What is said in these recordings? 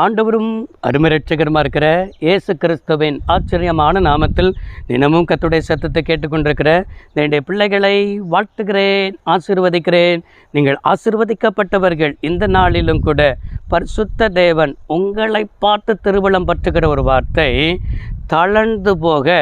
ஆண்டவரும் அருமை இரட்சகருமா இருக்கிற இயேசு கிறிஸ்துவின் ஆச்சரியமான நாமத்தில் தினமும் கர்த்தருடைய சத்தத்தை கேட்டுக்கொண்டிருக்கிற என்னுடைய பிள்ளைகளை வாழ்த்துகிறேன், ஆசீர்வதிக்கிறேன். நீங்கள் ஆசீர்வதிக்கப்பட்டவர்கள். இந்த நாளிலும் கூட பரிசுத்த தேவன் உங்களை பார்த்து திருவுளம் பற்றுகிற ஒரு வார்த்தை, தளர்ந்து போக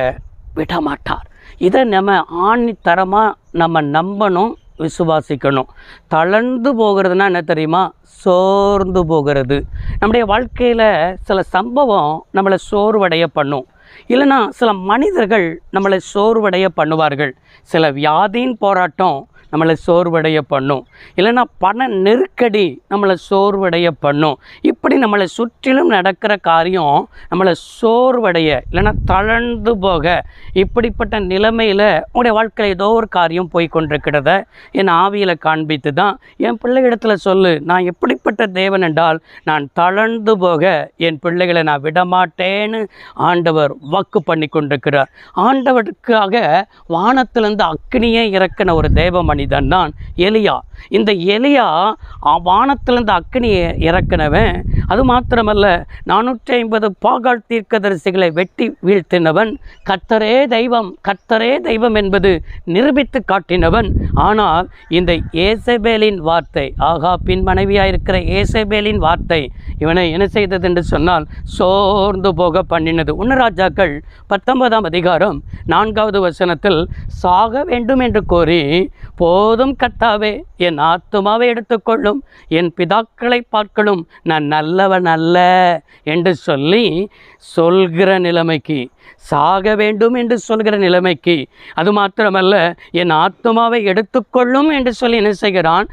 விடமாட்டார். இதை நம்ம ஆணித்தரமாக நம்ம நம்பணும், விசுவாசிக்கணும். தளர்ந்து போகிறதுனா என்ன தெரியுமா? சோர்ந்து போகிறது. நம்முடைய வாழ்க்கையில் சில சம்பவம் நம்மளை சோர்வடைய பண்ணும், இல்லைன்னா சில மனிதர்கள் நம்மளை சோர்வடைய பண்ணுவார்கள். சில வியாதியின் போராட்டம் நம்மளை சோர்வடைய பண்ணும், இல்லைன்னா பண நெருக்கடி நம்மளை சோர்வடைய பண்ணும். இப்படி நம்மளை சுற்றிலும் நடக்கிற காரியம் நம்மளை சோர்வடைய, இல்லைன்னா தளர்ந்து போக, இப்படிப்பட்ட நிலைமையில் உங்களுடைய வாழ்க்கையில் ஏதோ ஒரு காரியம் போய் கொண்டிருக்கிறத என் ஆவியில் காண்பித்து தான் என் பிள்ளைகளிடத்தில் சொல்லு, நான் எப்படிப்பட்ட தேவன் என்றால் நான் தளர்ந்து போக என் பிள்ளைகளை நான் விடமாட்டேன்னு ஆண்டவர் வாக்கு பண்ணி கொண்டிருக்கிறார். ஆண்டவருக்காக வானத்திலிருந்து அக்னியை இறக்கின ஒரு தேவ மனிதன் தான் எலியா. இந்த எலியா வானத்திலிருந்து அக்னியை இறக்கினவன். அது மாத்திரமல்ல, 450 பாகால் தீர்க்கதரிசிகளை வெட்டி வீழ்த்தினவன். கர்த்தரே தெய்வம், கர்த்தரே தெய்வம் என்பது நிரூபித்து காட்டினவன். ஆனால் இந்த ஏசபேலின் வார்த்தை, ஆகாபின் மனைவியாக இருக்கிற ஏசபேலின் வார்த்தை இவனை என்ன செய்தது என்று சொன்னால் சோர்ந்து போக பண்ணினது. 1 ராஜாக்கள் 19ஆம் அதிகாரம் 4வது வசனத்தில், சாக வேண்டும் என்று கோரி, போதும் கர்த்தாவே, என் ஆத்துமாவை எடுத்துக்கொள்ளும், என் பிதாக்களை பார்க்கலும், நான் நல்லவன் அல்ல என்று சொல்கிற நிலைமைக்கு, சாக வேண்டும் என்று சொல்கிற நிலைமைக்கு, அது மாத்திரமல்ல என் ஆத்துமாவை எடுத்துக்கொள்ளும் என்று சொல்லி என்ன செய்கிறான்?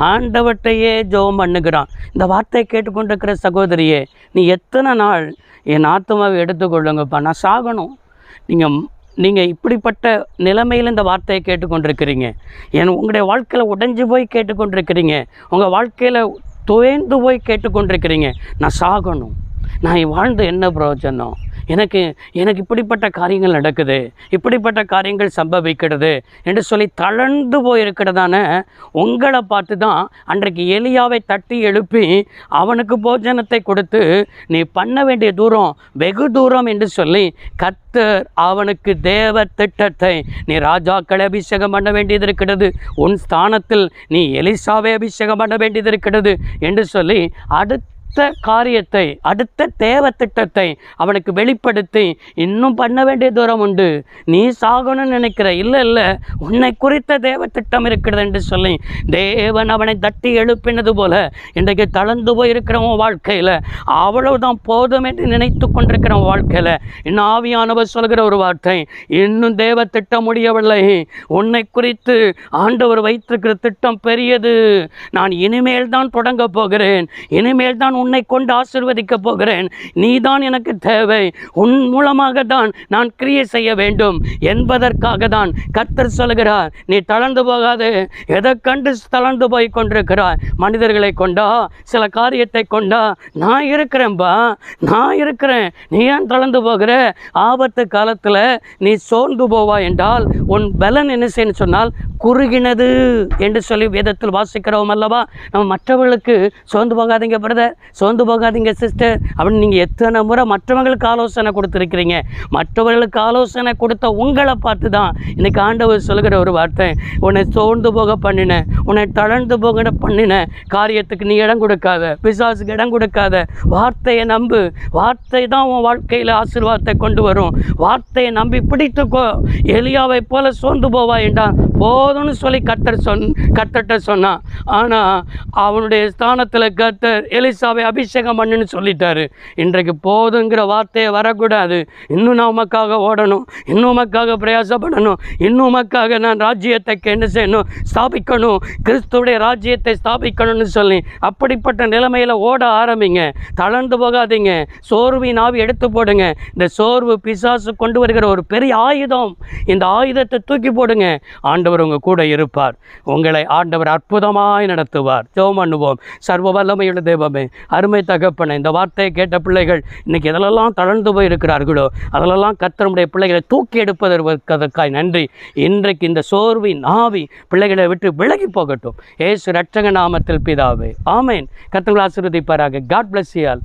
ஆண்டவற்றையே ஜெபம் பண்ணுகிறான். இந்த வார்த்தையை கேட்டுக்கொண்டிருக்கிற சகோதரியே, நீ எத்தனை நாள் என் ஆத்துமாவை எடுத்துக்கொள்ளுங்கப்பா, நான் சாகணும். நீங்கள் இப்படிப்பட்ட நிலைமையில் இந்த வார்த்தையை கேட்டுக்கொண்டிருக்கிறீங்க. உங்களுடைய வாழ்க்கையில் உடைஞ்சு போய் கேட்டுக்கொண்டிருக்கிறீங்க. உங்கள் வாழ்க்கையில் துயர்ந்து போய் கேட்டுக்கொண்டிருக்கிறீங்க. நான் சாகணும், நான் வாழ்ந்து என்ன பிரயோஜனம்? எனக்கு இப்படிப்பட்ட காரியங்கள் நடக்குது, இப்படிப்பட்ட காரியங்கள் சம்பவிக்கிறது என்று சொல்லி தளர்ந்து போயிருக்கிறதான உங்களை பார்த்து தான் அன்றைக்கு எலியாவை தட்டி எழுப்பி அவனுக்கு போஜனத்தை கொடுத்து, நீ பண்ண வேண்டிய தூரம் வெகு தூரம் என்று சொல்லி கர்த்தர் அவனுக்கு தேவ திட்டத்தை, நீ ராஜாக்களை அபிஷேகம் பண்ண வேண்டியது இருக்கிறது, உன் ஸ்தானத்தில் நீ எலிசாவை அபிஷேகம் பண்ண வேண்டியது இருக்கிறது என்று சொல்லி அடுத்த காரியத்தை, அடுத்த தேவ திட்டத்தை அவனுக்கு வெளிப்படுத்தி, இன்னும் பண்ண வேண்டிய தூரம் உண்டு, நீ சாகணும்னு நினைக்கிற, இல்லை உன்னை குறித்த தேவ திட்டம் இருக்கிறது என்று சொல்லி தேவன் அவனை தட்டி எழுப்பினது போல இன்றைக்கு தளர்ந்து போயிருக்கிறவன் வாழ்க்கையில் அவ்வளவுதான் போதும் என்று நினைத்து கொண்டிருக்கிறவன் வாழ்க்கையில் இன்னும் ஆவியானவர் சொல்கிற ஒரு வார்த்தை, இன்னும் தேவ திட்டம் முடியவில்லை, உன்னை குறித்து ஆண்டவர் வைத்திருக்கிற திட்டம் பெரியது, நான் இனிமேல் தான் தொடங்க போகிறேன், இனிமேல் தான் உன்னை கொண்டு ஆசீர்வதிக்க போகிறேன், நீதான் எனக்கு தேவை, உன் மூலமாக தான் நான் கிரியை செய்ய வேண்டும் என்பதற்காக தான் கர்த்தர் சொல்கிறார், நீ தளர்ந்து போகாது. எதை கண்டு தளர்ந்து போய் கொண்டிருக்கிறாய்? மனிதர்களை கொண்டா, சில காரியத்தை கொண்டா? நான் இருக்கிறேன்பா, நான் இருக்கிறேன், நீ ஏன் தளர்ந்து போகிற? ஆபத்து காலத்தில் நீ சோர்ந்து போவா என்றால் உன் பலன் என்ன செய்யணும் சொன்னால் குறுகினது என்று சொல்லி வேதத்தில் வாசிக்கிறோம் அல்லவா? நம்ம மற்றவர்களுக்கு சோர்ந்து போகாதீங்க பிரதர், சோர்ந்து போகாதீங்க சிஸ்டர் அப்படின்னு நீங்கள் எத்தனை முறை மற்றவங்களுக்கு ஆலோசனை கொடுத்துருக்கிறீங்க. மற்றவர்களுக்கு ஆலோசனை கொடுத்த உங்களை பார்த்து தான் இன்றைக்கி ஆண்டவர் சொல்கிற ஒரு வார்த்தை, உன்னை சோர்ந்து போக பண்ணின, உன்னை தளர்ந்து போக பண்ணின காரியத்துக்கு நீ இடம் கொடுக்காத, பிசாசுக்கு இடம் கொடுக்காத, வார்த்தையை நம்பு. வார்த்தை தான் உன் வாழ்க்கையில் ஆசீர்வாதத்தை கொண்டு வரும். வார்த்தையை நம்பி பிடித்துக்கோ. எலியாவை போல சோர்ந்து போவா என்றால் போதும்னு சொல்லி கர்த்தர்ட்ட சொன்னான். ஆனால் அவனுடைய ஸ்தானத்தில் கர்த்தர் எலிசாவை அபிஷேகம் பண்ணுன்னு சொல்லிட்டாரு. இன்றைக்கு போதுங்கிற வார்த்தையை வரக்கூடாது. இன்னும் நான் உமக்காக ஓடணும், இன்னும் உமக்காக பிரயாசப்படணும், இன்னும் உமக்காக நான் ராஜ்யத்தை என்ன செய்யணும், ஸ்தாபிக்கணும், கிறிஸ்துவுடைய ராஜ்யத்தை ஸ்தாபிக்கணும்னு சொல்லி அப்படிப்பட்ட நிலைமையில் ஓட ஆரம்பிங்க. தளர்ந்து போகாதீங்க. சோர்வின் ஆவி எடுத்து போடுங்க. இந்த சோர்வு பிசாசு கொண்டு வருகிற ஒரு பெரிய ஆயுதம். இந்த ஆயுதத்தை தூக்கி போடுங்க. ஆண்டவர் உங்கள் கூட இருப்பார். உங்களை ஆண்டவர் அற்புதமாய் நடத்துவார். ஜெபம் பண்ணுவோம். சர்வ வல்லமையுள்ள தேவமே, அருமை தகப்பனே, இந்த வார்த்தையை கேட்ட பிள்ளைகள் இன்றைக்கி எதிலெல்லாம் தளர்ந்து போய் இருக்கிறார்களோ அதிலெல்லாம் கர்த்தருடைய பிள்ளைகளை தூக்கி எடுப்பதற்காய் நன்றி. இன்றைக்கு இந்த சோர்வின் ஆவி பிள்ளைகளை விட்டு விலகி போகட்டும். இயேசு இரட்சக நாமத்தில் பிதாவே, ஆமேன். கர்த்தர் ஆசீர்வதிப்பாராக. God bless you all.